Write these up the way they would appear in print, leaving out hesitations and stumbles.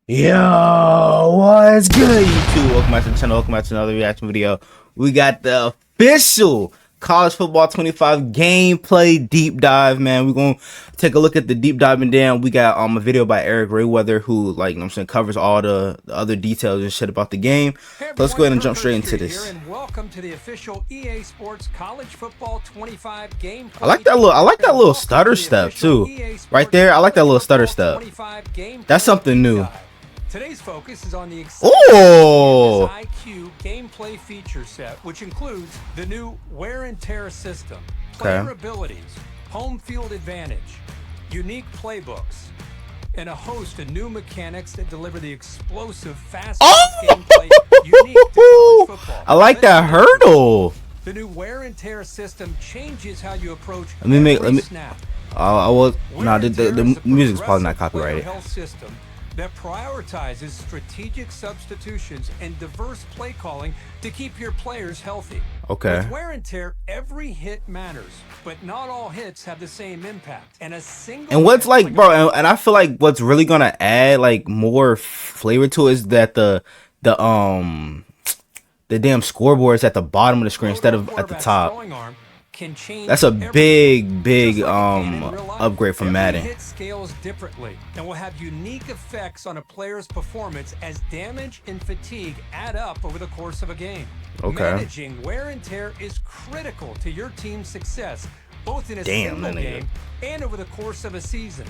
Yo, what's good, YouTube? Welcome back to the channel. Welcome back to another reaction video. We got the official college football 25 gameplay deep dive, man. We're gonna take a look at the deep dive, and then we got a video by Eric Rayweather, who, like, you know what I'm saying, covers all the other details and shit about the game. Hey So let's go ahead and jump straight into this. And welcome to the official EA Sports College Football 25 gameplay. I like that little stutter step too. Right there, I like that little stutter step. That's something new. Today's focus is on the exciting IQ gameplay feature set, which includes the new wear and tear system, player abilities, home field advantage, unique playbooks, and a host of new mechanics that deliver the explosive, fast-paced gameplay unique to college football. I like that hurdle. The new wear and tear system changes how you approach let me snap. The music's probably not copyrighted. System that prioritizes strategic substitutions and diverse play calling to keep your players healthy. Okay. With wear and tear, every hit matters, but not all hits have the same impact. And what's like, bro, and I feel like what's really gonna add like more flavor to it is that the damn scoreboard is at the bottom of the screen instead of at the top. That's a big upgrade from Madden. Hit scales differently and will have unique effects on a player's performance as damage and fatigue add up over the course of a game. Okay. Managing wear and tear is critical to your team's success, both in a single game and over the course of a season.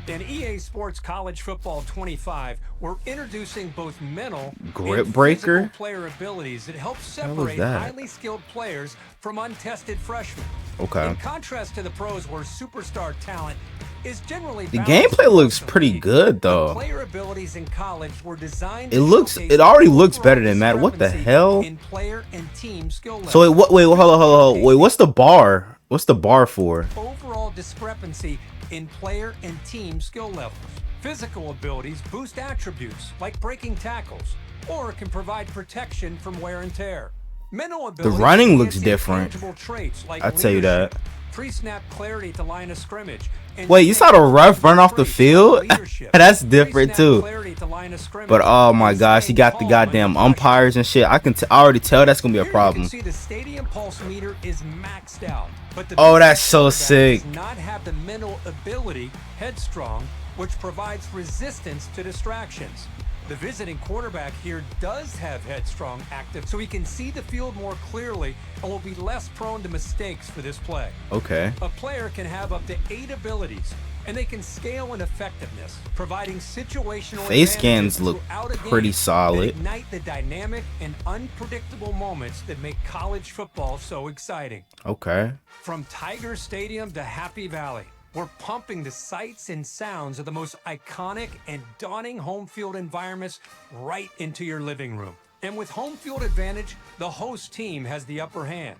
In EA Sports College Football 25, we're introducing both mental grip and breaker physical player abilities that help separate highly skilled players from untested freshmen. Okay. In contrast to the pros, where superstar talent is generally the gameplay looks pretty good though. Player abilities in college were designed. It already looks better than Madden. What the hell? In player and team skill levels. So wait, hold on. Wait, what's the bar? What's the bar for? Overall discrepancy in player and team skill levels. Physical abilities boost attributes like breaking tackles or can provide protection from wear and tear. Mental abilities, the running looks different. Traits like I'd tell you that. Pre-snap clarity to line of scrimmage. Wait, you saw the ref run off the field? That's different too. But oh my gosh, he got the goddamn umpires and shit. I already tell that's gonna be a problem. You can see the stadium pulse meter is maxed out. But oh, that's so sick. Does not have the mental ability, headstrong, which provides resistance to distractions. The visiting quarterback here does have headstrong active, so he can see the field more clearly and will be less prone to mistakes for this play. Okay. A player can have up to 8 abilities, and they can scale in effectiveness, providing situational face scans look pretty solid. Ignite the dynamic and unpredictable moments that make college football so exciting. Okay. From Tiger Stadium to Happy Valley, we're pumping the sights and sounds of the most iconic and daunting home field environments right into your living room. And with home field advantage, the host team has the upper hand.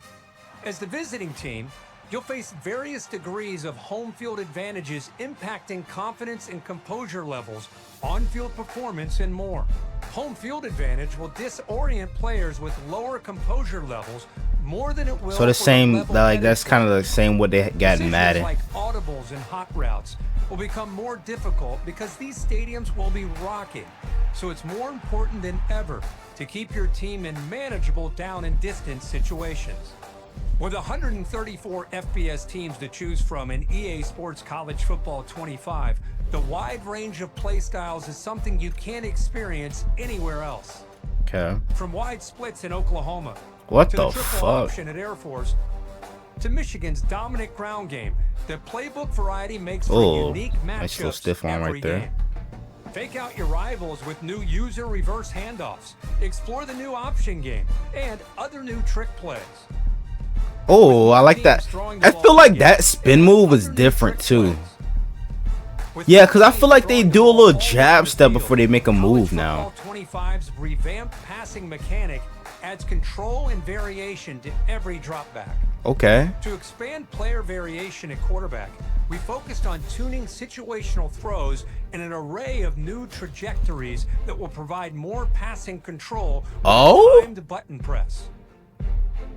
As the visiting team, you'll face various degrees of home field advantages impacting confidence and composure levels, on-field performance, and more. Home field advantage will disorient players with lower composure levels more than it will. So the same, like that's kind of the same what they got in Madden. Like audibles and hot routes will become more difficult because these stadiums will be rocking. So it's more important than ever to keep your team in manageable down and distance situations. With 134 FBS teams to choose from in EA Sports College Football 25, the wide range of play styles is something you can't experience anywhere else. Okay. From wide splits in Oklahoma, what to the triple fuck? option at Air Force, to Michigan's dominant ground game, the playbook variety makes for unique matchups. Nice little stiff arm right there. Game. Fake out your rivals with new user reverse handoffs. Explore the new option game and other new trick plays. Oh, I like that. I feel like that spin move is different too. Yeah, because I feel like they do a little jab step before they make a move now. 25's revamped passing mechanic adds control and variation to every drop back. Okay. To expand player variation at quarterback, we focused on tuning situational throws and an array of new trajectories that will provide more passing control with timed button press.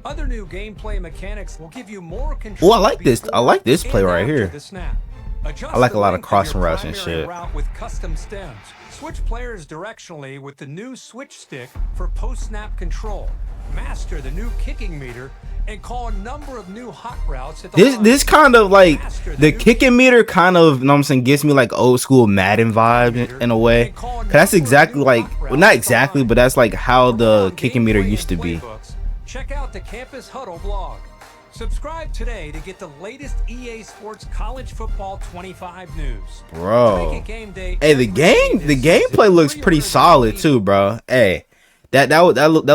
Other new gameplay mechanics will give you more control. Oh, I like this. I like this play right here. The snap. Adjust I like the a lot of length your crossing routes and primary shit. route with custom stems. Switch players directionally with the new switch stick for post-snap control. Master the new kicking meter and call a number of new hot routes at the line. This kind of like Master the new kicking meter kind of, you know what I'm saying, gives me like old school Madden vibe in a way. and call a 'Cause that's number of exactly new like, hot well, routes not at the exactly, line. but that's like how For more the on kicking meter gameplay used to and be. playbooks, check out the Campus Huddle blog. Subscribe today to get the latest EA Sports College Football 25 news. Bro. Make it game day Hey, the every day this gameplay season. looks pretty Pre-order solid the too, bro. Hey, that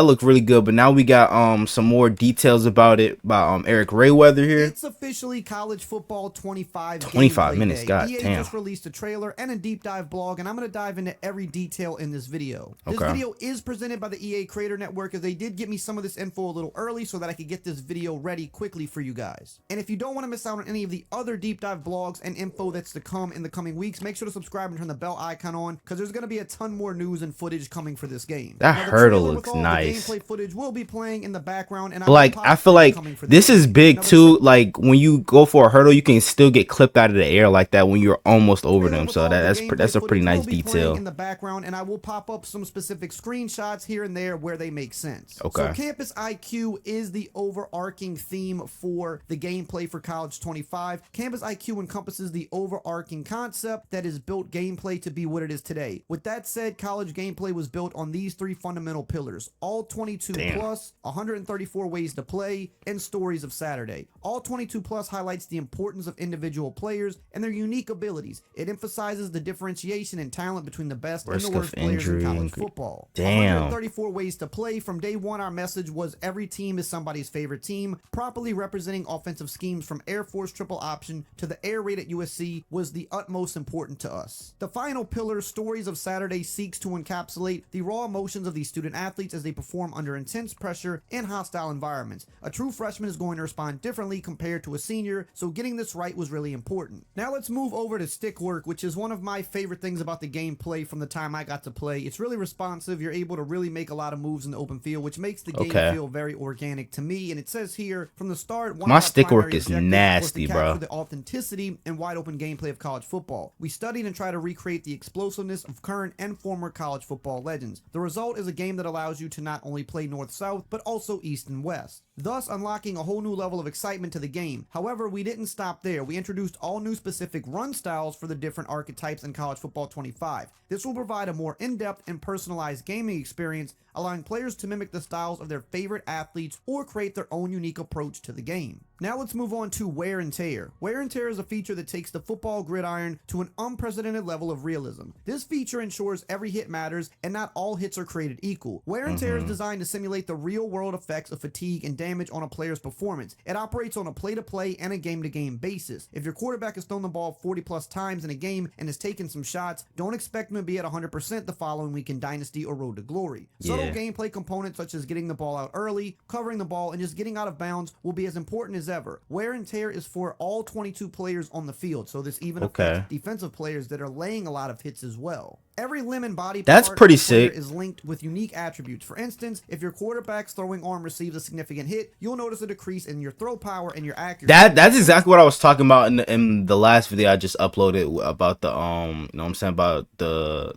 looked really good. But now we got some more details about it by Eric Rayweather here. It's officially college football 25 25 gameplay minutes, day. god EA damn. just released a trailer and a deep dive blog, and I'm going to dive into every detail in this video. This Okay. video is presented by the EA Creator Network, as they did get me some of this info a little early so that I could get this video ready quickly for you guys. And if you don't want to miss out on any of the other deep dive blogs and info that's to come in the coming weeks, make sure to subscribe and turn the bell icon on, because there's going to be a ton more news and footage coming for this game. That Now, the hurdle trailer with looks all the nice. gameplay footage will be playing in the background, and But like, I feel like this is big too. Like when you go for a hurdle, you can still get clipped out of the air like that when you're almost over them. So that's a pretty nice detail. In the background, and I will pop up some specific screenshots here and there where they make sense. Okay. So Campus IQ is the overarching theme for the gameplay for College 25. Campus IQ encompasses the overarching concept that has built gameplay to be what it is today. With that said, college gameplay was built on these three fundamental pillars: all 22 plus, 134 ways to play, and stories of Saturday. All 22 plus highlights the importance of individual players and their unique abilities. It emphasizes the differentiation and talent between the best and Risk the of worst players in injury college and football. damn. 134 ways to play. From day one, our message was every team is somebody's favorite team. Properly representing offensive schemes from Air Force triple option to the air raid at USC was the utmost important to us. The final pillar, stories of Saturday, seeks to encapsulate the raw emotions of these student athletes as they perform under intense pressure in hostile environments. A true freshman is going to respond differently compared to a senior, so getting this right was really important. Now let's move over to stick work, which is one of my favorite things about the gameplay from the time I got to play. It's really responsive. You're able to really make a lot of moves in the open field, which makes the game feel very organic to me. And it says here from the start, My stick work is nasty, bro. The authenticity and wide open gameplay of college football. We studied and tried to recreate the explosiveness of current and former college football legends. The result is a game that allows you to not only play north-south, but also east and west, thus unlocking a whole new level of excitement to the game. However, we didn't stop there. We introduced all new specific run styles for the different archetypes in College Football 25. This will provide a more in-depth and personalized gaming experience, allowing players to mimic the styles of their favorite athletes or create their own unique approach to the game. Now let's move on to wear and tear. Wear and tear is a feature that takes the football gridiron to an unprecedented level of realism. This feature ensures every hit matters and not all hits are created equal. Wear and tear is designed to simulate the real world effects of fatigue and damage on a player's performance. It operates on a play-to-play and a game-to-game basis. If your quarterback has thrown the ball 40 plus times in a game and has taken some shots, don't expect him to be at 100% the following week in Dynasty or Road to Glory. Subtle gameplay components such as getting the ball out early, covering the ball, and just getting out of bounds will be as important as ever. Wear and tear is for all 22 players on the field, so this even affects defensive players that are laying a lot of hits as well. Every limb and body That's part pretty of the player sick. is linked with unique attributes. For instance, if your quarterback's throwing arm receives a significant hit, you'll notice a decrease in your throw power and your accuracy. That's exactly what I was talking about in the last video I just uploaded about the you know what I'm saying, about the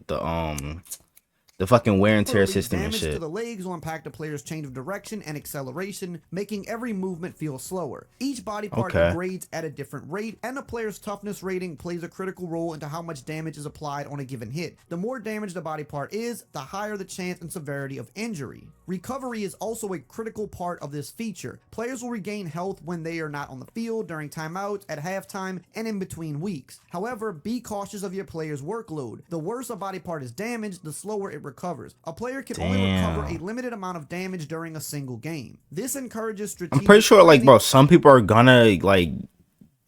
fucking wear and tear system and Damage to shit. the legs will impact a player's change of direction and acceleration, making every movement feel slower. Each body part degrades at a different rate, and the player's toughness rating plays a critical role into how much damage is applied on a given hit. The more damaged the body part is, the higher the chance and severity of injury. Recovery is also a critical part of this feature. Players will regain health when they are not on the field, during timeouts, at halftime, and in between weeks. However, be cautious of your player's workload. The worse a body part is damaged, the slower it recovers. A player can only recover a limited amount of damage during a single game. This encourages strategic. I'm pretty sure, like, bro, some people are gonna like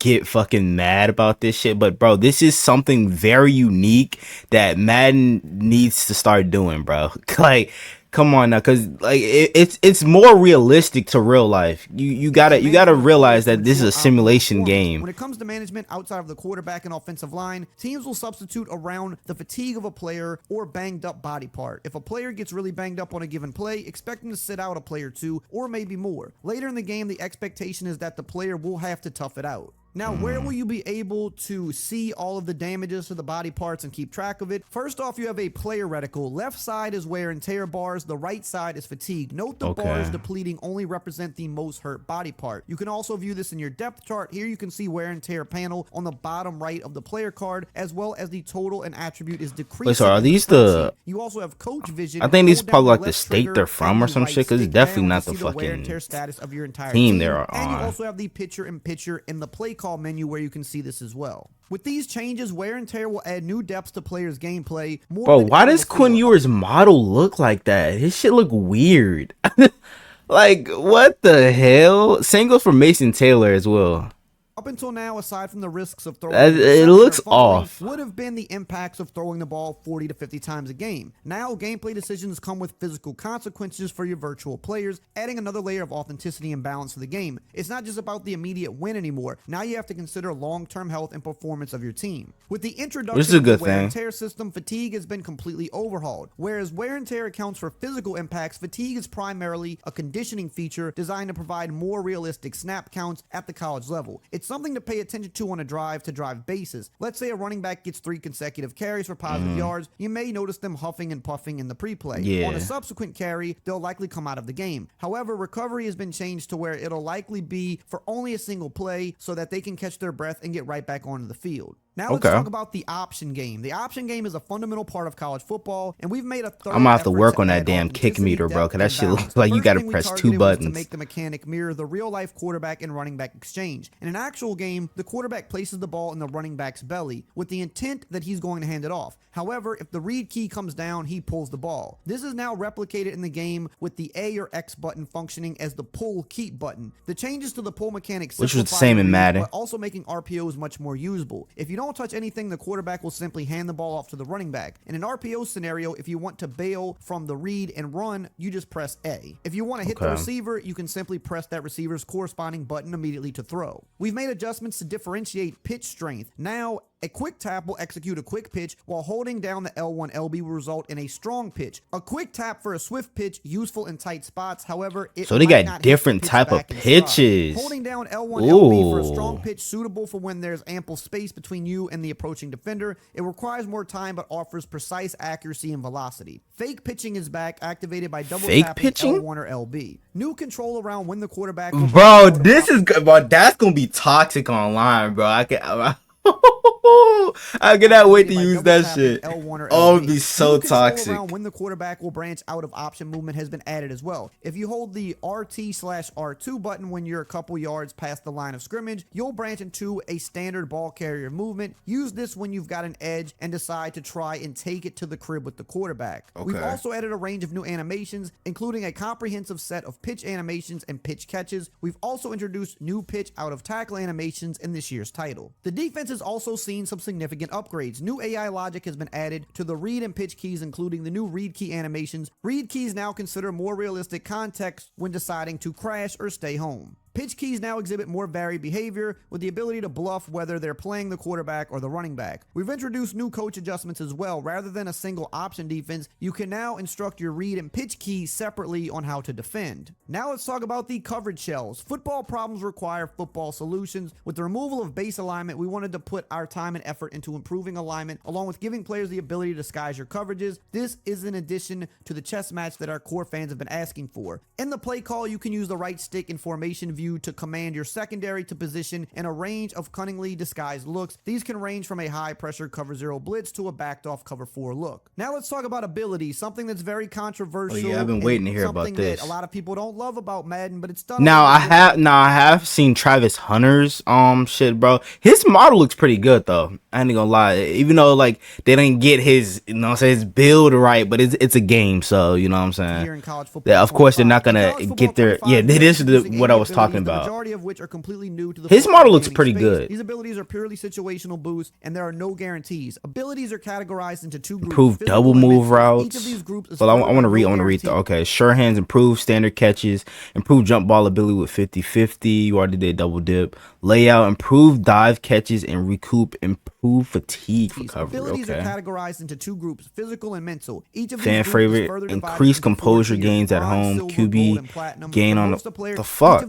get fucking mad about this shit, but bro, this is something very unique that Madden needs to start doing, bro. Like, come on now, because like it's more realistic to real life. You gotta realize that this is a simulation game. When it comes to management outside of the quarterback and offensive line, teams will substitute around the fatigue of a player or banged up body part. If a player gets really banged up on a given play, expect him to sit out a play or two, or maybe more. Later in the game, the expectation is that the player will have to tough it out. Now, where will you be able to see all of the damages to the body parts and keep track of it? First off, you have a player reticle. Left side is wear and tear bars. The right side is fatigue. Note the bars depleting only represent the most hurt body part. You can also view this in your depth chart. Here you can see wear and tear panel on the bottom right of the player card, as well as the total and attribute is decreasing. Wait, so are these the... You also have coach vision. I think these probably like the state they're from or some shit, because it's definitely not the fucking status of your entire team they're on. And you also have the picture-in-picture in the play call menu where you can see this as well. With these changes, wear and tear will add new depths to players' gameplay. Bro, why does Quinn Ewers' model look like that? His shit look weird. Like, what the hell? Same goes for Mason Taylor as well. Up until now, aside from the risks of throwing, it looks off. Would have been the impacts of throwing the ball 40 to 50 times a game. Now, gameplay decisions come with physical consequences for your virtual players, adding another layer of authenticity and balance to the game. It's not just about the immediate win anymore. Now you have to consider long-term health and performance of your team. With the introduction of the wear and tear system, fatigue has been completely overhauled. Whereas wear and tear accounts for physical impacts, fatigue is primarily a conditioning feature designed to provide more realistic snap counts at the college level. It's something to pay attention to on a drive-to-drive basis. Let's say a running back gets 3 consecutive carries for positive yards. You may notice them huffing and puffing in the pre-play. On a subsequent carry, they'll likely come out of the game. However, recovery has been changed to where it'll likely be for only a single play so that they can catch their breath and get right back onto the field. Now let's talk about the option game. The option game is a fundamental part of college football, and we've made a thorough I'm gonna have to work on that damn kick meter, bro, because that shit looks like you gotta press 2 buttons. To make the mechanic mirror the real-life quarterback and running back exchange. In an actual game, the quarterback places the ball in the running back's belly with the intent that he's going to hand it off. However, if the read key comes down, he pulls the ball. This is now replicated in the game with the A or X button functioning as the pull keep button. The changes to the pull mechanic, which was the same in Madden, but also making RPOs much more usable. If you don't touch anything, the quarterback will simply hand the ball off to the running back. In an RPO scenario, if you want to bail from the read and run, you just press A. If you want to hit the receiver, you can simply press that receiver's corresponding button immediately to throw. We've made adjustments to differentiate pitch strength. Now, a quick tap will execute a quick pitch, while holding down the L1, LB will result in a strong pitch. A quick tap for a swift pitch, useful in tight spots. However, so they got different type of pitches. Holding down L1, LB for a strong pitch, suitable for when there's ample space between you and the approaching defender. It requires more time, but offers precise accuracy and velocity. Fake pitching is back, activated by double tapping L1 or LB. New control around when the quarterback. Bro, this is good. Bro, that's gonna be toxic online, bro. I cannot wait to use that shit. Oh, it'd be so toxic. When the quarterback will branch out of option movement has been added as well. If you hold the RT/R2 button when you're a couple yards past the line of scrimmage, you'll branch into a standard ball carrier movement. Use this when you've got an edge and decide to try and take it to the crib with the quarterback. We've also added a range of new animations, including a comprehensive set of pitch animations and pitch catches. We've also introduced new pitch out of tackle animations in this year's title. The defense has also seen some significant upgrades. New AI logic has been added to the read and pitch keys, including the new read key animations. Read keys now consider more realistic context when deciding to crash or stay home. Pitch keys now exhibit more varied behavior with the ability to bluff whether they're playing the quarterback or the running back. We've introduced new coach adjustments as well. Rather than a single option defense, you can now instruct your read and pitch keys separately on how to defend. Now let's talk about the coverage shells. Football problems require football solutions. With the removal of base alignment, we wanted to put our time and effort into improving alignment, along with giving players the ability to disguise your coverages. This is in addition to the chess match that our core fans have been asking for. In the play call, you can use the right stick in formation view to command your secondary to position in a range of cunningly disguised looks. These can range from a high pressure cover 0 blitz to a backed off cover 4 look. Now let's talk about abilities, something that's very controversial. Oh yeah, I've been waiting to hear about this. A lot of people don't love about Madden, but it's done. Now I have seen Travis Hunter's shit, bro. His model looks pretty good though. I ain't gonna lie. Even though like they didn't get his, his build right, but it's a game, so you know what I'm saying. Here in college football, yeah, of course they're not gonna get their. Yeah, this is what I was talking about. Majority of which are completely new to the his model looks pretty good. These abilities are purely situational boosts, and there are no guarantees. Abilities are categorized into 2 groups. Improved double move routes. Each of these groups is well, I want to read the sure hands, improved standard catches, improved jump ball ability with 50-50. You already did double dip. Layout, improved dive catches and recoup, improved fatigue recovery. Abilities are categorized into 2 groups, physical and mental. Each of these fan favorite, increased composure gains at home, QB gain on the fuck.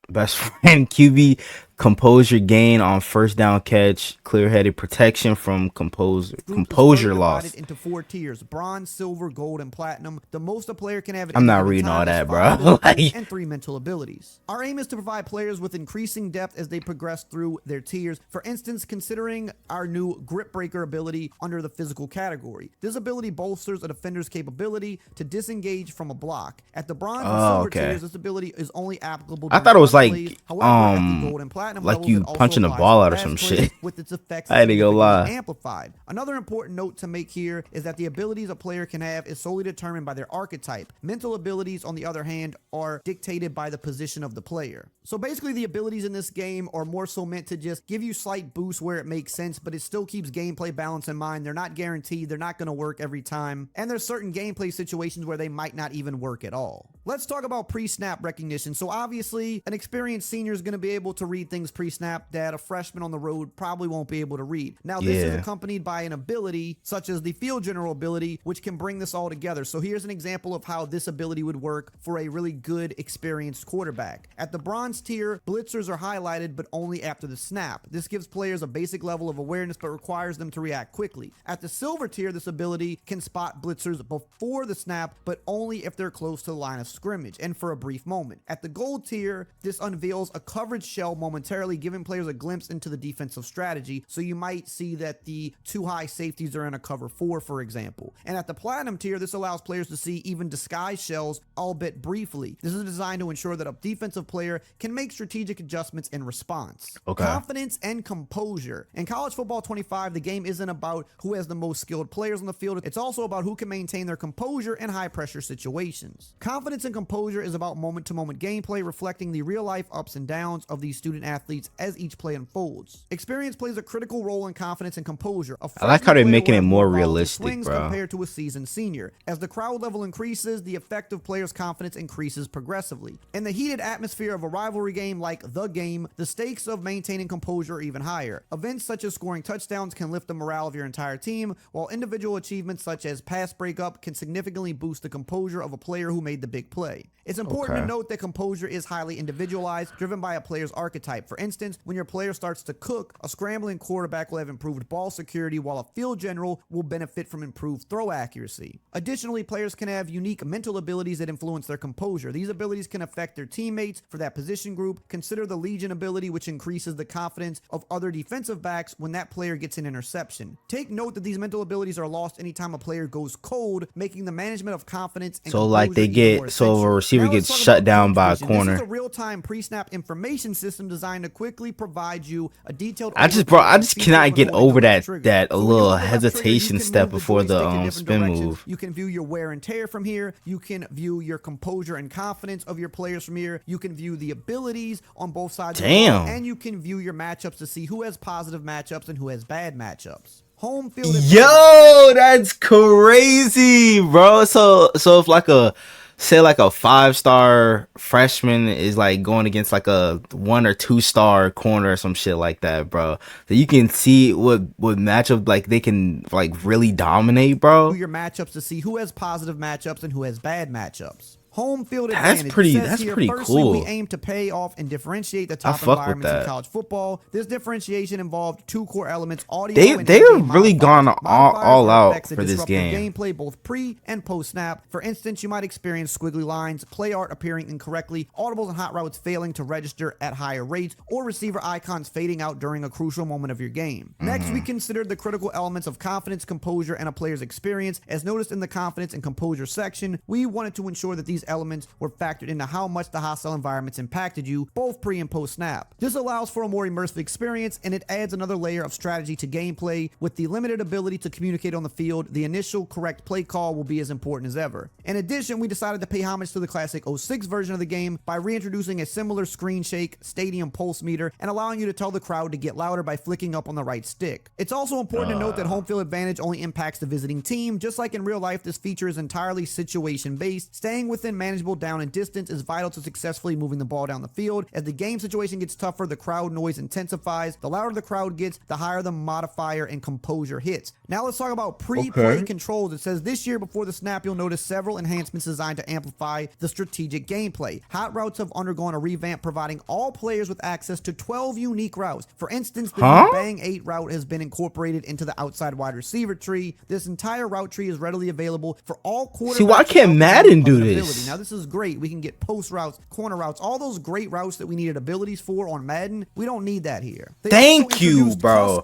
Best friend, QB composure gain on first down catch, clear-headed protection from composure loss. Divided into 4 tiers: bronze, silver, gold, and platinum. The most a player can have at I'm any not given reading time all is that, 5 bro. physical Like- and 3 mental abilities. Our aim is to provide players with increasing depth as they progress through their tiers. For instance, considering our new grip breaker ability under the physical category. This ability bolsters a defender's capability to disengage from a block. At the bronze and silver tiers, this ability is only applicable I during thought it was rush like, plays. However, at the gold and platinum like levels, you it also punching the applies ball to out or pass some plays, shit. with its effects I ain't gonna significantly lie. amplified. Another important note to make here is that the abilities a player can have is solely determined by their archetype. Mental abilities, on the other hand, are dictated by the position of the player. So basically, the abilities in this game are more so meant to just give you slight boosts where it makes sense, but it still keeps gameplay balance in mind. They're not guaranteed, they're not going to work every time, and there's certain gameplay situations where they might not even work at all. Let's talk about pre-snap recognition. So obviously, an experienced senior is going to be able to read things pre-snap that a freshman on the road probably won't be able to read. Now, this is accompanied by an ability such as the field general ability, which can bring this all together. So here's an example of how this ability would work for a really good, experienced quarterback. At the bronze tier, blitzers are highlighted, but only after the snap. This gives players a basic level of awareness, but requires them to react quickly. At the silver tier, this ability can spot blitzers before the snap, but only if they're close to the line of scrimmage and for a brief moment. At the gold tier, this unveils a coverage shell momentarily, giving players a glimpse into the defensive strategy. So you might see that the 2 high safeties are in a cover 4, for example. And at the platinum tier, this allows players to see even disguised shells, albeit briefly. This is designed to ensure that a defensive player can make strategic adjustments in response. Confidence and composure. In College Football 25, the game isn't about who has the most skilled players on the field. It's also about who can maintain their composure in high-pressure situations. Confidence and composure is about moment-to-moment gameplay, reflecting the real-life ups and downs of these student athletes as each play unfolds. Experience plays a critical role in confidence and composure. I like how they're making it more realistic, bro. Compared to a seasoned senior. As the crowd level increases, the effective player's confidence increases progressively. In the heated atmosphere of a rivalry game like The Game, the stakes of maintaining composure are even higher. Events such as scoring touchdowns can lift the morale of your entire team, while individual achievements such as pass breakup can significantly boost the composure of a player who made the big play. It's important to note that composure is highly individualized, driven by a player's archetype. For instance, when your player starts to cook, a scrambling quarterback will have improved ball security, while a field general will benefit from improved throw accuracy. Additionally, players can have unique mental abilities that influence their composure. These abilities can affect their teammates for that position group. Consider the Legion ability, which increases the confidence of other defensive backs when that player gets an interception. Take note that these mental abilities are lost anytime a player goes cold, making the management of confidence and so like they even more get so a essential. receiver Now let's gets talk shut about down game by a vision. corner. This is a real-time pre-snap information system designed to quickly provide you a detailed I just overview cannot get before over the that trigger. that So when little you hold the left trigger, hesitation you can step move the before the joystick in different spin directions. move. You can view your wear and tear from here. You can view your composure and confidence of your players from here. You can view the abilities on both sides of the ball, and you can view your matchups to see who has positive matchups and who has bad matchups. Home field advantage. Yo, that's crazy, bro. So if like a say like a 5-star freshman is like going against like a 1 or 2-star corner or some shit like that, bro. So you can see what matchup like they can like really dominate, bro. Your matchups to see who has positive matchups and who has bad matchups. Home field That's advantage. pretty- It says that's here, pretty firstly, cool. we aim to pay off and differentiate the top fuck with environments in that. college football. This differentiation involved 2 core elements: audio and They've in-game really gone modifiers. all Modifiers are out effects that for this disrupt your game. gameplay both pre and post snap. For instance, you might experience squiggly lines, play art appearing incorrectly, audibles and hot routes failing to register at higher rates, or receiver icons fading out during a crucial moment of your game. Next, we considered the critical elements of confidence, composure, and a player's experience. As noticed in the confidence and composure section, we wanted to ensure that these elements were factored into how much the hostile environments impacted you, both pre and post snap. This allows for a more immersive experience, and it adds another layer of strategy to gameplay. With the limited ability to communicate on the field, the initial correct play call will be as important as ever. In addition, we decided to pay homage to the classic 06 version of the game by reintroducing a similar screen shake, stadium pulse meter, and allowing you to tell the crowd to get louder by flicking up on the right stick. It's also important to note that home field advantage only impacts the visiting team. Just like in real life, this feature is entirely situation based, staying within and manageable down and distance is vital to successfully moving the ball down the field. As the game situation gets tougher, the crowd noise intensifies. The louder the crowd gets, the higher the modifier and composure hits. Now let's talk about pre-play controls. It says this year before the snap, you'll notice several enhancements designed to amplify the strategic gameplay. Hot routes have undergone a revamp, providing all players with access to 12 unique routes. For instance, the new Bang 8 route has been incorporated into the outside wide receiver tree. This entire route tree is readily available for all quarterbacks. See, why can't Madden do this? Now this is great. We can get post routes, corner routes, all those great routes that we needed abilities for on Madden. We don't need that here. Thank you, bro.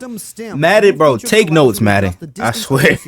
Madden, bro, take notes, Madden. I swear.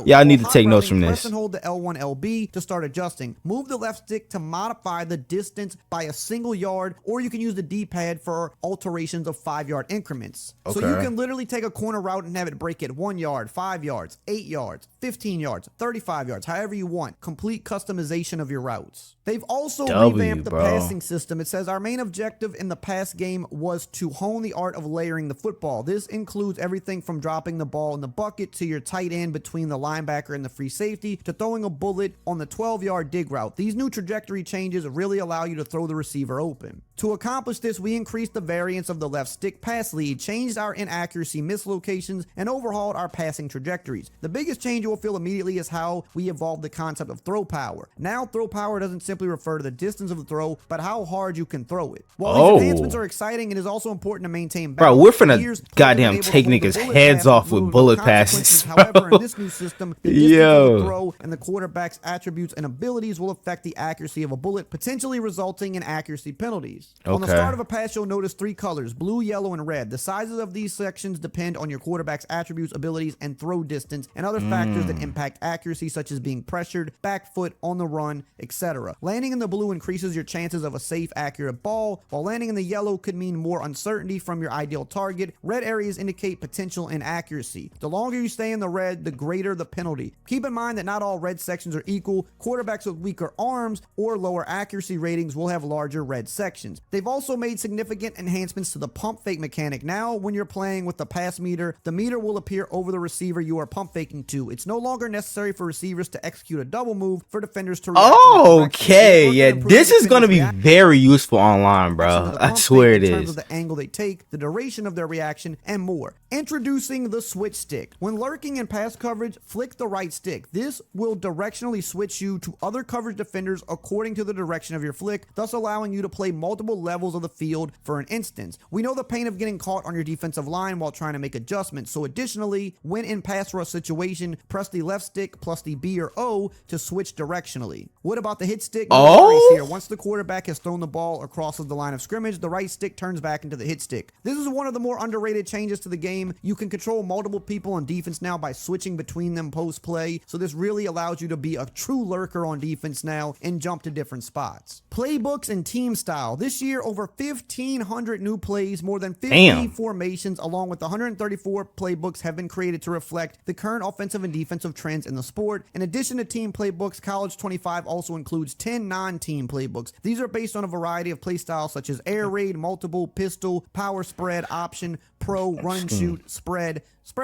Y'all need to take notes from this. Press and hold the L1, LB to start adjusting. Move the left stick to modify the distance by a single yard, or you can use the D-pad for alterations of 5-yard increments. So you can literally take a corner route and have it break it 1 yard, 5 yards, 8 yards, 15 yards, 35 yards, however you want. Complete customization of your routes. They've also revamped the passing system. It says our main objective in the pass game was to hone the art of layering the football. This includes everything from dropping the ball in the bucket to your tight end between the linebacker and the free safety to throwing a bullet on the 12-yard dig route. These new trajectory changes really allow you to throw the receiver open. To accomplish this, we increased the variance of the left stick pass lead, changed our inaccuracy mislocations, and overhauled our passing trajectories. The biggest change you will feel immediately is how we evolved the concept of throw power. Now, throw power doesn't simply refer to the distance of the throw, but how hard you can throw it. While these enhancements are exciting, it is also important to maintain balance. Bro, we're finna goddamn take niggas' heads off with bullet passes. However, in this new system, the distance of the throw and the quarterback's attributes and abilities will affect the accuracy of a bullet, potentially resulting in accuracy penalties. On the start of a pass, you'll notice 3 colors, blue, yellow, and red. The sizes of these sections depend on your quarterback's attributes, abilities, and throw distance, and other factors that impact accuracy, such as being pressured, back foot, on the run, etc. Landing in the blue increases your chances of a safe, accurate ball, while landing in the yellow could mean more uncertainty from your ideal target. Red areas indicate potential inaccuracy. The longer you stay in the red, the greater the penalty. Keep in mind that not all red sections are equal. Quarterbacks with weaker arms or lower accuracy ratings will have larger red sections. They've also made significant enhancements to the pump fake mechanic. Now, when you're playing with the pass meter, the meter will appear over the receiver you are pump faking to. It's no longer necessary for receivers to execute a double move for defenders to react. Okay, yeah, this is going to be very useful online, bro. I swear it is. In terms of the angle they take, the duration of their reaction, and more. Introducing the switch stick. When lurking in pass coverage, flick the right stick. This will directionally switch you to other coverage defenders according to the direction of your flick, thus allowing you to play multiple levels of the field. For an instance, we know the pain of getting caught on your defensive line while trying to make adjustments, so additionally, when in pass rush situation, press the left stick plus the B or O to switch directionally. What about the hit stick? Here. Once the quarterback has thrown the ball across the line of scrimmage, the right stick turns back into the hit stick. This is one of the more underrated changes to the game. You can control multiple people on defense now by switching between them post play, so this really allows you to be a true lurker on defense now and jump to different spots. Playbooks and team style. This year, over 1,500 new plays, more than 50 formations, along with 134 playbooks have been created to reflect the current offensive and defensive trends in the sport. In addition to team playbooks, College 25 also includes 10 non-team playbooks. These are based on a variety of play styles such as air raid, multiple, pistol, power spread, option, pro, run and shoot, spread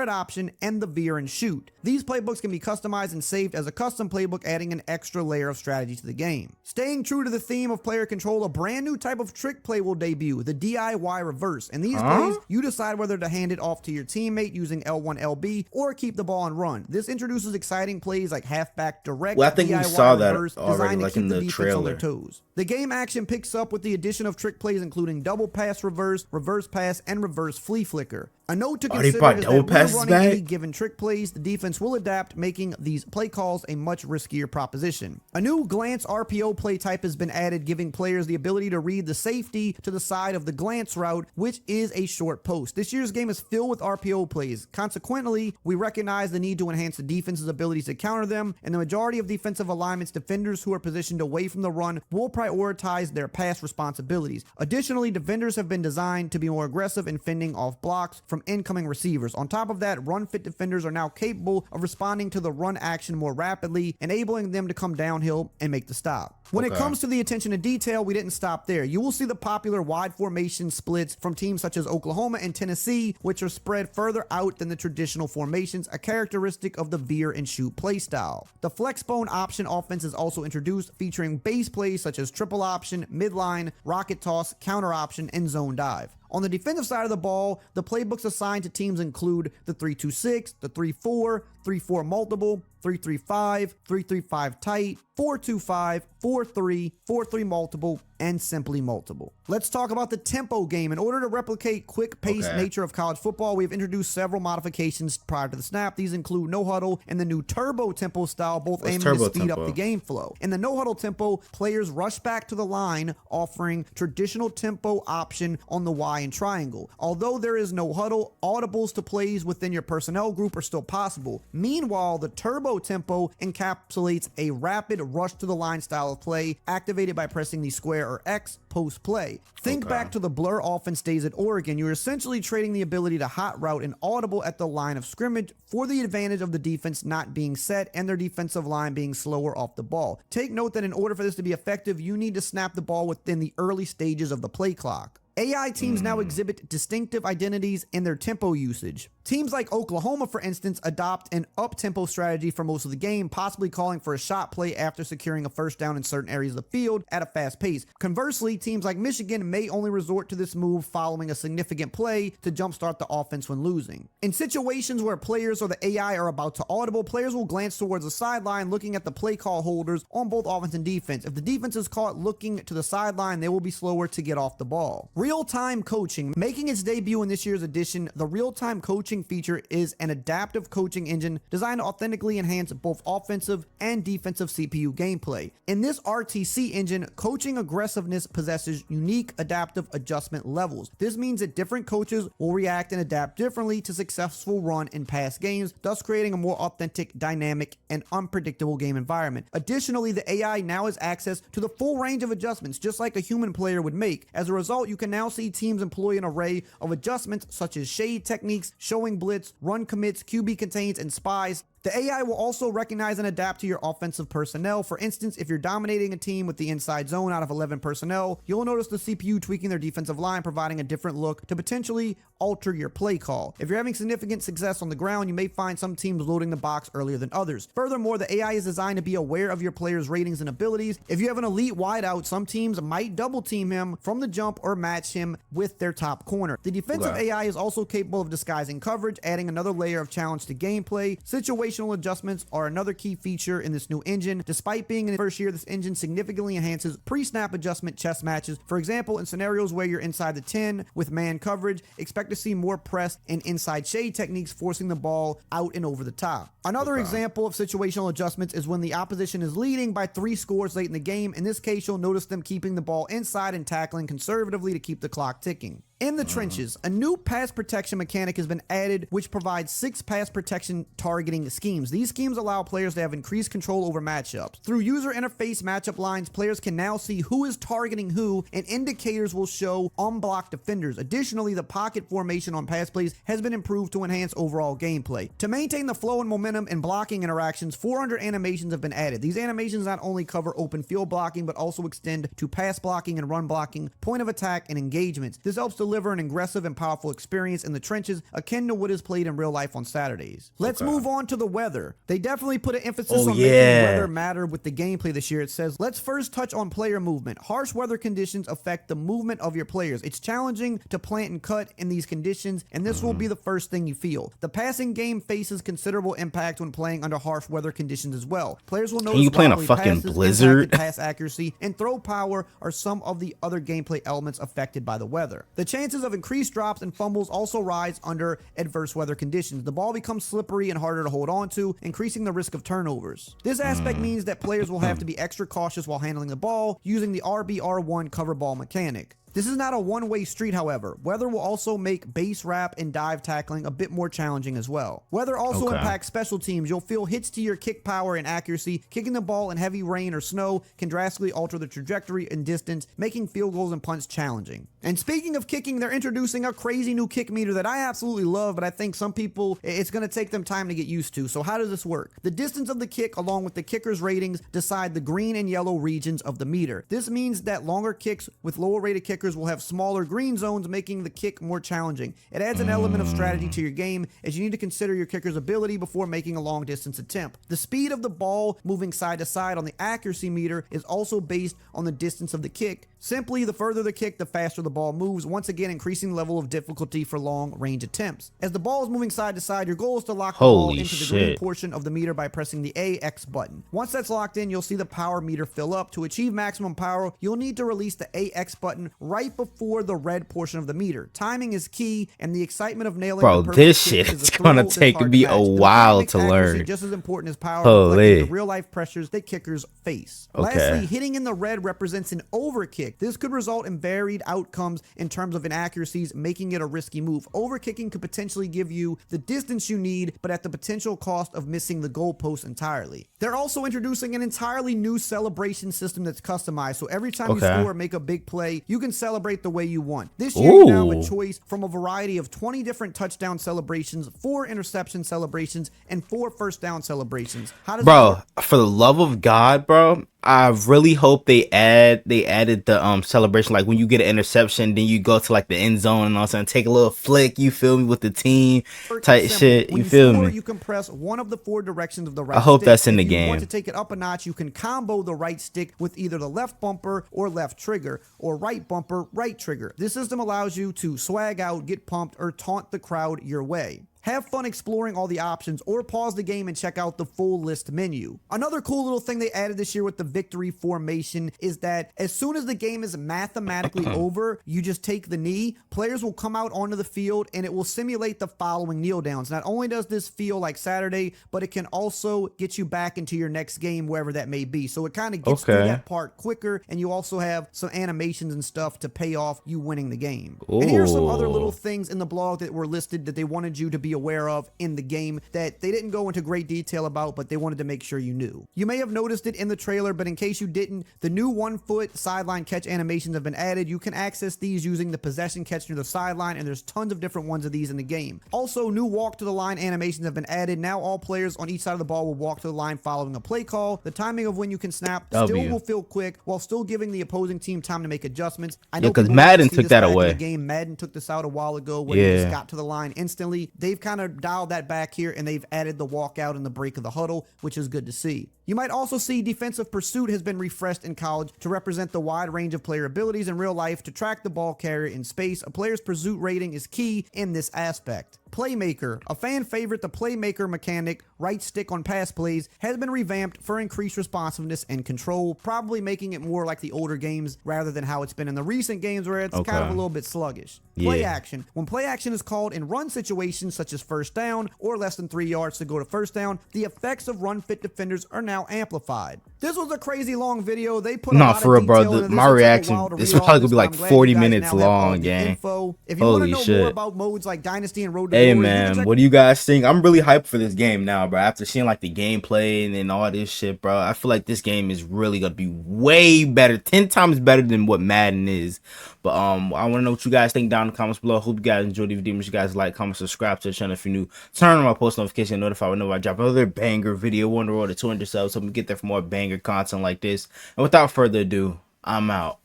option, and the veer and shoot. These playbooks can be customized and saved as a custom playbook, adding an extra layer of strategy to the game. Staying true to the theme of player control, a brand new type of trick play will debut, the DIY reverse. In these plays, you decide whether to hand it off to your teammate using L1, LB, or keep the ball and run. This introduces exciting plays like halfback direct, I think DIY we saw that reverse, already, designed to like keep in the the defense trailer. on their toes. The game action picks up with the addition of trick plays including double pass reverse, reverse pass, and reverse flea flicker. A note to consider is that when running any given trick plays, the defense will adapt, making these play calls a much riskier proposition. A new glance RPO play type has been added, giving players the ability to read the safety to the side of the glance route, which is a short post. This year's game is filled with RPO plays. Consequently, we recognize the need to enhance the defense's abilities to counter them, and the majority of defensive alignments, defenders who are positioned away from the run will prioritize their pass responsibilities. Additionally, defenders have been designed to be more aggressive in fending off blocks from from incoming receivers. On top of that, run-fit defenders are now capable of responding to the run action more rapidly, enabling them to come downhill and make the stop. When it comes to the attention to detail, we didn't stop there. You will see the popular wide formation splits from teams such as Oklahoma and Tennessee, which are spread further out than the traditional formations, a characteristic of the veer and shoot play style. The flexbone option offense is also introduced, featuring base plays such as triple option, midline, rocket toss, counter option, and zone dive. On the defensive side of the ball, the playbooks assigned to teams include the 3-2-6, the 3-4, 3-4 multiple, 3-3-5, 3-3-5 tight, 4-2-5, 4-3, 4-3 multiple, and simply multiple. Let's talk about the tempo game. In order to replicate quick-paced nature of college football, we've introduced several modifications prior to the snap. These include no huddle and the new turbo tempo style, both aiming to speed up the game flow. In the no huddle tempo, players rush back to the line, offering traditional tempo option on the Y and triangle. Although there is no huddle, audibles to plays within your personnel group are still possible. Meanwhile, the turbo tempo encapsulates a rapid rush to the line style of play, activated by pressing the square or X post play. Think back to the blur offense days at Oregon. You're essentially trading the ability to hot route an audible at the line of scrimmage for the advantage of the defense not being set and their defensive line being slower off the ball. Take note that in order for this to be effective, you need to snap the ball within the early stages of the play clock. AI teams now exhibit distinctive identities in their tempo usage. Teams like Oklahoma, for instance, adopt an up-tempo strategy for most of the game, possibly calling for a shot play after securing a first down in certain areas of the field at a fast pace. Conversely, teams like Michigan may only resort to this move following a significant play to jumpstart the offense when losing. In situations where players or the AI are about to audible, players will glance towards the sideline looking at the play call holders on both offense and defense. If the defense is caught looking to the sideline, they will be slower to get off the ball. Real-time coaching. Making its debut in this year's edition, the real-time coaching feature is an adaptive coaching engine designed to authentically enhance both offensive and defensive CPU gameplay. In this RTC engine, coaching aggressiveness possesses unique adaptive adjustment levels. This means that different coaches will react and adapt differently to successful run and pass games, thus creating a more authentic, dynamic, and unpredictable game environment. Additionally, the AI now has access to the full range of adjustments, just like a human player would make. As a result, you can now see teams employ an array of adjustments such as shade techniques, showing blitz, run commits, QB contains, and spies. The AI will also recognize and adapt to your offensive personnel. For instance, if you're dominating a team with the inside zone out of 11 personnel, you'll notice the CPU tweaking their defensive line, providing a different look to potentially alter your play call. If you're having significant success on the ground, you may find some teams loading the box earlier than others. Furthermore, the AI is designed to be aware of your players' ratings and abilities. If you have an elite wideout, some teams might double team him from the jump or match him with their top corner. The defensive AI is also capable of disguising coverage, adding another layer of challenge to gameplay. Situational adjustments are another key feature in this new engine. Despite being in the first year, this engine significantly enhances pre-snap adjustment chess matches. For example, in scenarios where you're inside the 10 with man coverage, expect to see more press and inside shade techniques, forcing the ball out and over the top. Another example of situational adjustments is when the opposition is leading by 3 scores late in the game. In this case, you'll notice them keeping the ball inside and tackling conservatively to keep the clock ticking. In the trenches, a new pass protection mechanic has been added, which provides 6 pass protection targeting schemes. These schemes allow players to have increased control over matchups. Through user interface matchup lines, players can now see who is targeting who, and indicators will show unblocked defenders. Additionally, the pocket formation on pass plays has been improved to enhance overall gameplay. To maintain the flow and momentum in blocking interactions, 400 animations have been added. These animations not only cover open field blocking, but also extend to pass blocking and run blocking, point of attack, and engagements. This helps deliver an aggressive and powerful experience in the trenches, akin to what is played in real life on Saturdays. Let's move on to the weather. They definitely put an emphasis on making weather matter with the gameplay this year. It says, let's first touch on player movement. Harsh weather conditions affect the movement of your players. It's challenging to plant and cut in these conditions, and this will be the first thing you feel. The passing game faces considerable impact when playing under harsh weather conditions as well. Players will notice you playing a fucking blizzard? Pass accuracy and throw power are some of the other gameplay elements affected by the weather. The chances of increased drops and fumbles also rise under adverse weather conditions. The ball becomes slippery and harder to hold on to, increasing the risk of turnovers. This aspect means that players will have to be extra cautious while handling the ball, using the RBR1 cover ball mechanic. This is not a one-way street, however. Weather will also make base wrap and dive tackling a bit more challenging as well. Weather also impacts special teams. You'll feel hits to your kick power and accuracy. Kicking the ball in heavy rain or snow can drastically alter the trajectory and distance, making field goals and punts challenging. And speaking of kicking, they're introducing a crazy new kick meter that I absolutely love, but I think some people, it's going to take them time to get used to. So how does this work? The distance of the kick along with the kicker's ratings decide the green and yellow regions of the meter. This means that longer kicks with lower rated kickers will have smaller green zones, making the kick more challenging. It adds an element of strategy to your game, as you need to consider your kicker's ability before making a long distance attempt. The speed of the ball moving side to side on the accuracy meter is also based on the distance of the kick. Simply, the further the kick, the faster the ball moves, once again increasing the level of difficulty for long range attempts. As the ball is moving side to side, your goal is to lock the ball into the green portion of the meter by pressing the AX button. Once that's locked in, you'll see the power meter fill up. To achieve maximum power, you'll need to release the AX button right before the red portion of the meter. Timing is key, and the excitement of nailing the perfect this kick shit is is a thrill gonna that's take hard me to a match. while The to accuracy learn. just as important as power, Holy. reflecting the real life pressures that kickers face. Okay. Lastly, hitting in the red represents an overkick. This could result in varied outcomes in terms of inaccuracies, making it a risky move. Overkicking could potentially give you the distance you need, but at the potential cost of missing the goalpost entirely. They're also introducing an entirely new celebration system that's customized, so every time you score or make a big play, you can celebrate the way you want. This year, you now have a choice from a variety of 20 different touchdown celebrations, 4 interception celebrations, and 4 first down celebrations. How does Bro, for the love of God, bro, I really hope they added the celebration, like when you get an interception, then you go to like the end zone and all of a sudden take a little flick, you feel me, with the team type shit, you feel me? You can press one of the 4 directions of the right I hope stick. that's in the If you game. want to take it up a notch, you can combo the right stick with either the left bumper or left trigger, or right bumper, right trigger. This system allows you to swag out, get pumped, or taunt the crowd your way. Have fun exploring all the options, or pause the game and check out the full list menu. Another cool little thing they added this year with the victory formation is that as soon as the game is mathematically over, you just take the knee. Players will come out onto the field and it will simulate the following kneel downs. Not only does this feel like Saturday, but it can also get you back into your next game, wherever that may be. So it kind of gets through that part quicker, and you also have some animations and stuff to pay off you winning the game. And here are some other little things in the blog that were listed that they wanted you to be aware of in the game that they didn't go into great detail about, but they wanted to make sure you knew. You may have noticed it in the trailer, but in case you didn't, the new 1-foot sideline catch animations have been added. You can access these using the possession catch near the sideline, and there's tons of different ones of these in the game. Also, new walk to the line animations have been added. Now all players on each side of the ball will walk to the line following a play call. The timing of when you can snap still will feel quick, while still giving the opposing team time to make adjustments. I know because people Madden see took this that back in away. the game. Madden took this out a while ago, where you just got to the line instantly. They've kind of dialed that back here, and they've added the walkout and the break of the huddle, which is good to see. You might also see defensive pursuit has been refreshed in college to represent the wide range of player abilities in real life. To track the ball carrier in space, a player's pursuit rating is key in this aspect. Playmaker, a fan favorite, the playmaker mechanic, right stick on pass plays, has been revamped for increased responsiveness and control, probably making it more like the older games rather than how it's been in the recent games, where it's kind of a little bit sluggish. Play action. When play action is called in run situations such as first down or less than 3 yards to go to first down, the effects of run fit defenders are now amplified. This was a crazy long video. They put a lot for real, of bro. detail into this. My It took a reaction, while to this read probably all gonna be but like I'm glad 40 you guys minutes now have all long, the gang. info. If you want to Holy know shit. more about modes like Dynasty and Road to Hey Glory, you can man, check what do you guys think? I'm really hyped for this game now, bro. After seeing like the gameplay and all this shit, bro, I feel like this game is really gonna be way better, 10 times better than what Madden is. But I want to know what you guys think down in the comments below. Hope you guys enjoyed the video. Make sure you guys like, comment, subscribe to the channel if you're new. Turn on my post notification, notify whenever I drop another banger video. We're on the road to 200 subs, so we get there for more banger content like this. And without further ado, I'm out.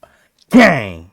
Gang.